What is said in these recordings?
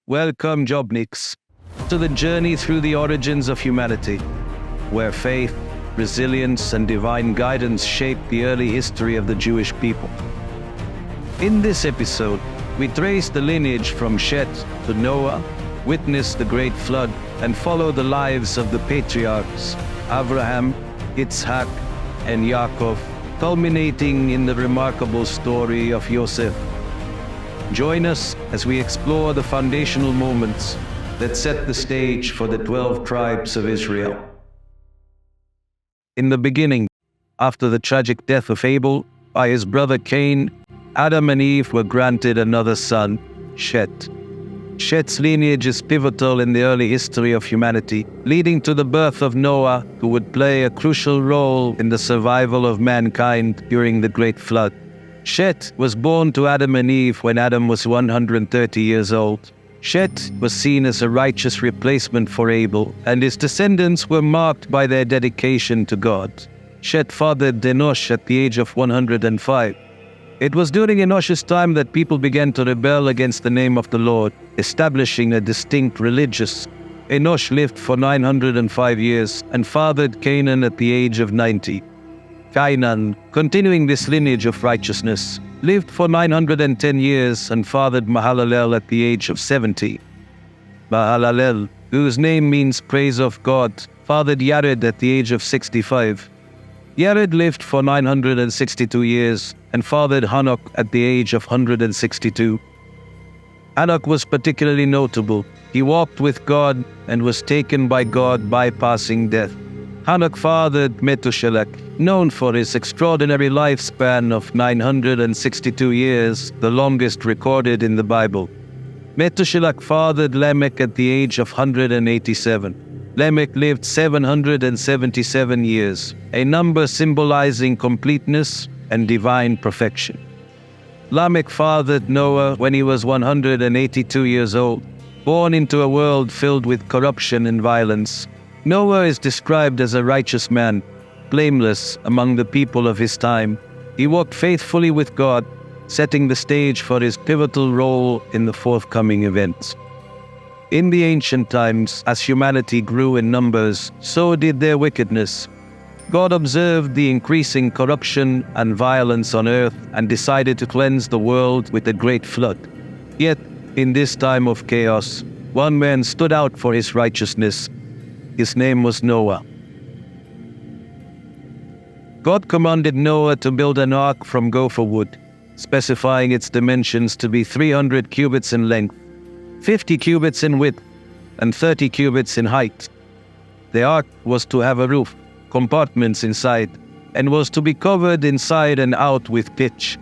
Welcome, Jobniks, to the journey through the origins of humanity, where faith, resilience, and divine guidance shaped the early history of the Jewish people. In this episode, we trace the lineage from Shett to Noah, witness the Great Flood, and follow the lives of the Patriarchs, Abraham, Yitzhak, and Yaakov, culminating in the remarkable story of Yosef. Join us as we explore the foundational moments that set the stage for the 12 tribes of Israel. In the beginning, after the tragic death of Abel by his brother Cain, Adam and Eve were granted another son, Shett. Shett's lineage is pivotal in the early history of humanity, leading to the birth of Noah, who would play a crucial role in the survival of mankind during the Great Flood. Shett was born to Adam and Eve when Adam was 130 years old. Shett was seen as a righteous replacement for Abel, and his descendants were marked by their dedication to God. Shett fathered Enosh at the age of 105. It was during Enosh's time that people began to rebel against the name of the Lord, establishing a distinct religious. Enosh lived for 905 years and fathered Canaan at the age of 90. Cainan, continuing this lineage of righteousness, lived for 910 years and fathered Mahalalel at the age of 70. Mahalalel, whose name means praise of God, fathered Yared at the age of 65. Yared lived for 962 years and fathered Hanok at the age of 162. Hanok was particularly notable. He walked with God and was taken by God bypassing death. Hanok fathered Methuselah, known for his extraordinary lifespan of 962 years, the longest recorded in the Bible. Methuselah fathered Lamech at the age of 187. Lamech lived 777 years, a number symbolizing completeness and divine perfection. Lamech fathered Noah when he was 182 years old, born into a world filled with corruption and violence. Noah is described as a righteous man, blameless among the people of his time. He walked faithfully with God, setting the stage for his pivotal role in the forthcoming events. In the ancient times, as humanity grew in numbers, so did their wickedness. God observed the increasing corruption and violence on earth and decided to cleanse the world with a great flood. Yet, in this time of chaos, one man stood out for his righteousness. His name was Noah. God commanded Noah to build an ark from gopher wood, specifying its dimensions to be 300 cubits in length, 50 cubits in width, and 30 cubits in height. The ark was to have a roof, compartments inside, and was to be covered inside and out with pitch.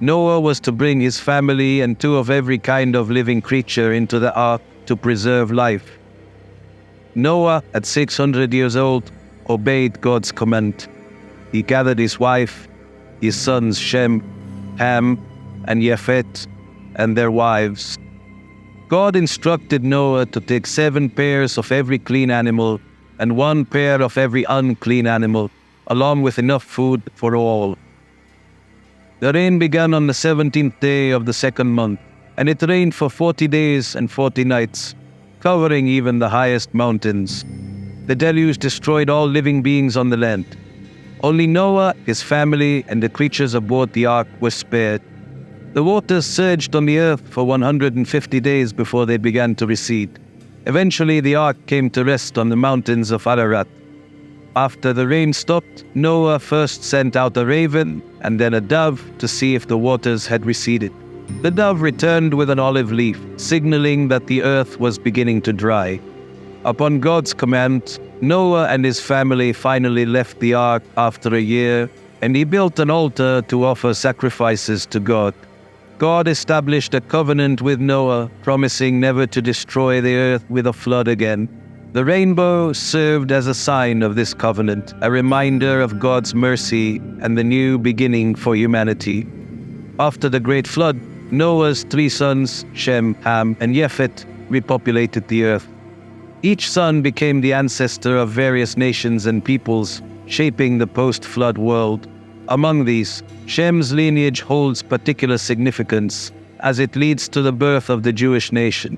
Noah was to bring his family and 2 of every kind of living creature into the ark to preserve life. Noah, at 600 years old, obeyed God's command. He gathered his wife, his sons Shem, Ham, and Japheth, and their wives. God instructed Noah to take 7 pairs of every clean animal and 1 pair of every unclean animal, along with enough food for all. The rain began on the 17th day of the 2nd month, and it rained for 40 days and 40 nights, covering even the highest mountains. The deluge destroyed all living beings on the land. Only Noah, his family, and the creatures aboard the ark were spared. The waters surged on the earth for 150 days before they began to recede. Eventually, the ark came to rest on the mountains of Ararat. After the rain stopped, Noah first sent out a raven and then a dove to see if the waters had receded. The dove returned with an olive leaf, signaling that the earth was beginning to dry. Upon God's command, Noah and his family finally left the ark after a year, and he built an altar to offer sacrifices to God. God established a covenant with Noah, promising never to destroy the earth with a flood again. The rainbow served as a sign of this covenant, a reminder of God's mercy and the new beginning for humanity. After the great flood, Noah's 3 sons, Shem, Ham, and Japheth, repopulated the earth. Each son became the ancestor of various nations and peoples, shaping the post-flood world. Among these, Shem's lineage holds particular significance, as it leads to the birth of the Jewish nation.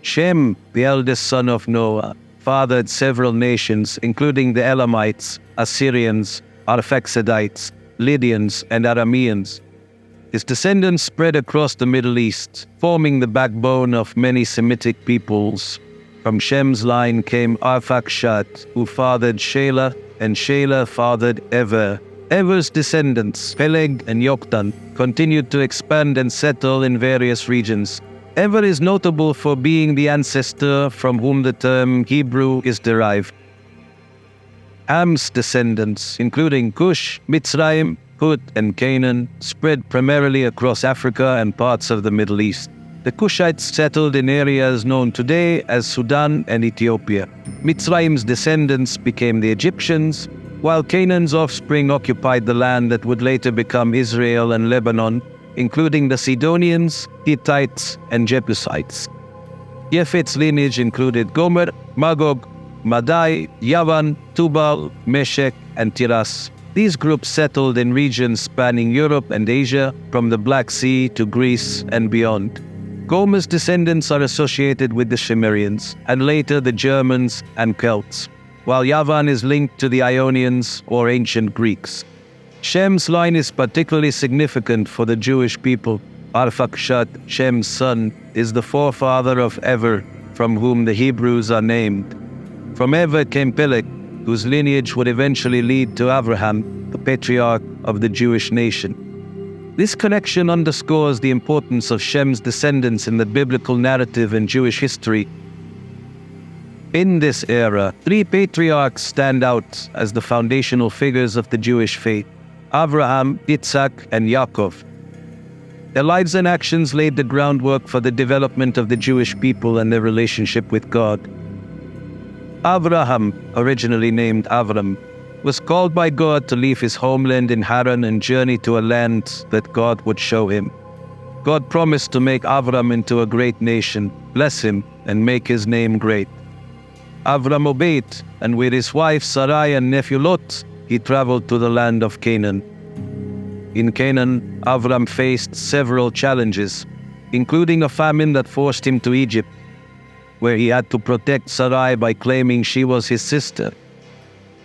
Shem, the eldest son of Noah, fathered several nations, including the Elamites, Assyrians, Arphaxadites, Lydians, and Arameans. His descendants spread across the Middle East, forming the backbone of many Semitic peoples. From Shem's line came Arphaxad, who fathered Shelah, and Shelah fathered Ever. Ever's descendants, Peleg and Yoktan, continued to expand and settle in various regions. Ever is notable for being the ancestor from whom the term Hebrew is derived. Ham's descendants, including Cush, Mitzrayim, Put, and Canaan, spread primarily across Africa and parts of the Middle East. The Cushites settled in areas known today as Sudan and Ethiopia. Mitzrayim's descendants became the Egyptians, while Canaan's offspring occupied the land that would later become Israel and Lebanon, including the Sidonians, Hittites, and Jebusites. Yefet's lineage included Gomer, Magog, Madai, Yavan, Tubal, Meshech, and Tiras. These groups settled in regions spanning Europe and Asia, from the Black Sea to Greece and beyond. Gomer's descendants are associated with the Cimmerians, and later the Germans and Celts, while Yavan is linked to the Ionians or ancient Greeks. Shem's line is particularly significant for the Jewish people. Arphaxad, Shem's son, is the forefather of Ever, from whom the Hebrews are named. From Ever came Peleg, whose lineage would eventually lead to Abraham, the patriarch of the Jewish nation. This connection underscores the importance of Shem's descendants in the biblical narrative and Jewish history. In this era, three patriarchs stand out as the foundational figures of the Jewish faith: Abraham, Yitzhak, and Yaakov. Their lives and actions laid the groundwork for the development of the Jewish people and their relationship with God. Abraham, originally named Avram, was called by God to leave his homeland in Haran and journey to a land that God would show him. God promised to make Avram into a great nation, bless him, and make his name great. Avram obeyed, and with his wife Sarai and nephew Lot, he traveled to the land of Canaan. In Canaan, Avram faced several challenges, including a famine that forced him to Egypt, where he had to protect Sarai by claiming she was his sister.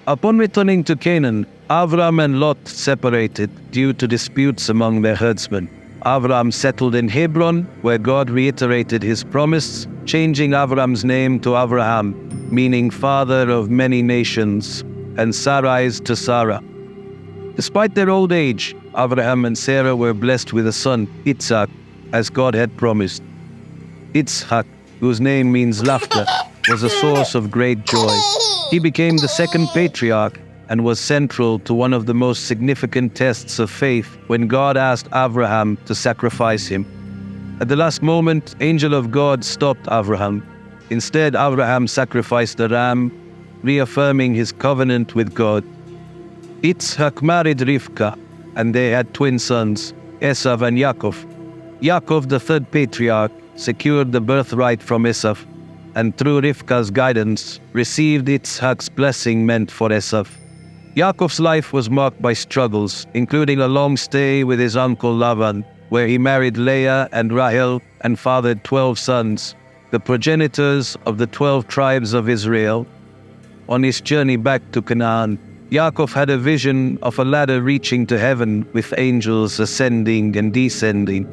Upon returning to Canaan, Avram and Lot separated due to disputes among their herdsmen. Avram settled in Hebron, where God reiterated his promise, changing Avram's name to Abraham, meaning father of many nations, and Sarai's to Sarah. Despite their old age, Abraham and Sarah were blessed with a son, Yitzhak, as God had promised. Yitzhak, whose name means laughter, was a source of great joy. He became the second patriarch and was central to one of the most significant tests of faith when God asked Abraham to sacrifice him. At the last moment, angel of God stopped Abraham. Instead, Abraham sacrificed a ram, reaffirming his covenant with God. Yitzhak married Rivka, and they had twin sons, Esav and Yaakov. Yaakov, the third patriarch, secured the birthright from Esav, and through Rivka's guidance, received Yitzhak's blessing meant for Esav. Yaakov's life was marked by struggles, including a long stay with his uncle Laban, where he married Leah and Rahel and fathered 12 sons, the progenitors of the 12 tribes of Israel. On his journey back to Canaan, Yaakov had a vision of a ladder reaching to heaven with angels ascending and descending.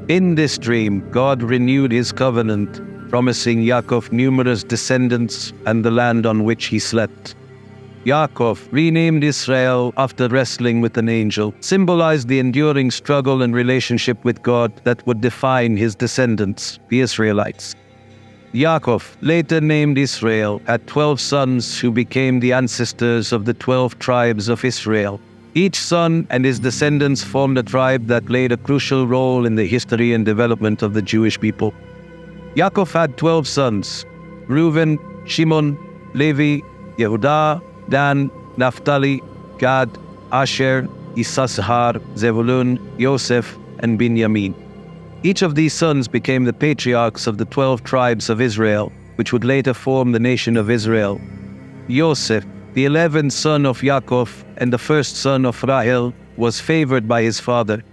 In this dream, God renewed his covenant, promising Yaakov numerous descendants and the land on which he slept. Yaakov, renamed Israel after wrestling with an angel, symbolized the enduring struggle and relationship with God that would define his descendants, the Israelites. Yaakov, later named Israel, had 12 sons who became the ancestors of the 12 tribes of Israel. Each son and his descendants formed a tribe that played a crucial role in the history and development of the Jewish people. Yaakov had 12 sons: Reuben, Shimon, Levi, Yehudah, Dan, Naphtali, Gad, Asher, Issachar, Zebulun, Yosef, and Binyamin. Each of these sons became the patriarchs of the 12 tribes of Israel, which would later form the nation of Israel. Yosef, the 11th son of Yaakov and the first son of Rahel, was favored by his father.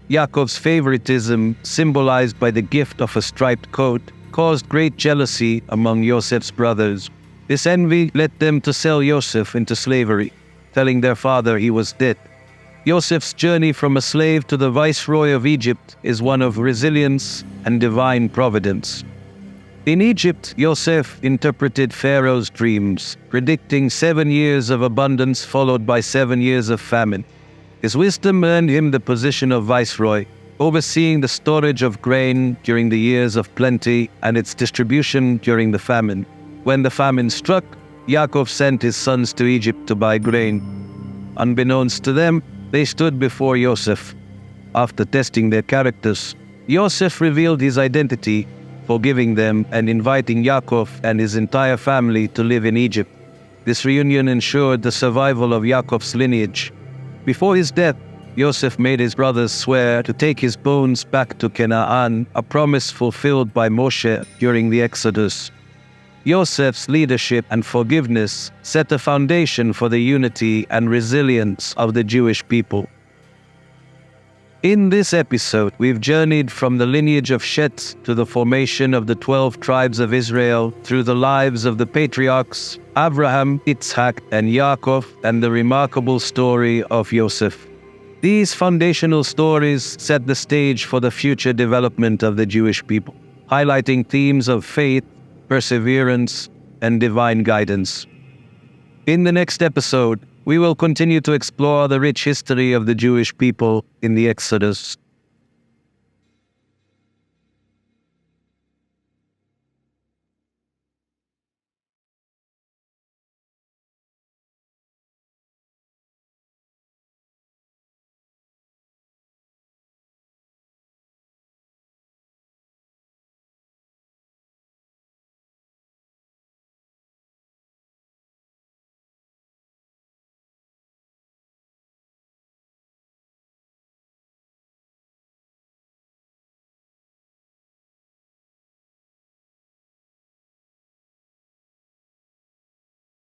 Yaakov's favoritism, symbolized by the gift of a striped coat, caused great jealousy among Joseph's brothers. This envy led them to sell Joseph into slavery, telling their father he was dead. Joseph's journey from a slave to the viceroy of Egypt is one of resilience and divine providence. In Egypt, Joseph interpreted Pharaoh's dreams, predicting 7 years of abundance followed by 7 years of famine. His wisdom earned him the position of viceroy, overseeing the storage of grain during the years of plenty and its distribution during the famine. When the famine struck, Yaakov sent his sons to Egypt to buy grain. Unbeknownst to them, they stood before Joseph. After testing their characters, Joseph revealed his identity, forgiving them and inviting Yaakov and his entire family to live in Egypt. This reunion ensured the survival of Yaakov's lineage. Before his death, Joseph made his brothers swear to take his bones back to Canaan, a promise fulfilled by Moshe during the Exodus. Joseph's leadership and forgiveness set a foundation for the unity and resilience of the Jewish people. In this episode, we've journeyed from the lineage of Shett to the formation of the 12 tribes of Israel through the lives of the patriarchs Abraham, Yitzhak, and Yaakov, and the remarkable story of Joseph. These foundational stories set the stage for the future development of the Jewish people, highlighting themes of faith, perseverance, and divine guidance. In the next episode, we will continue to explore the rich history of the Jewish people in the Exodus.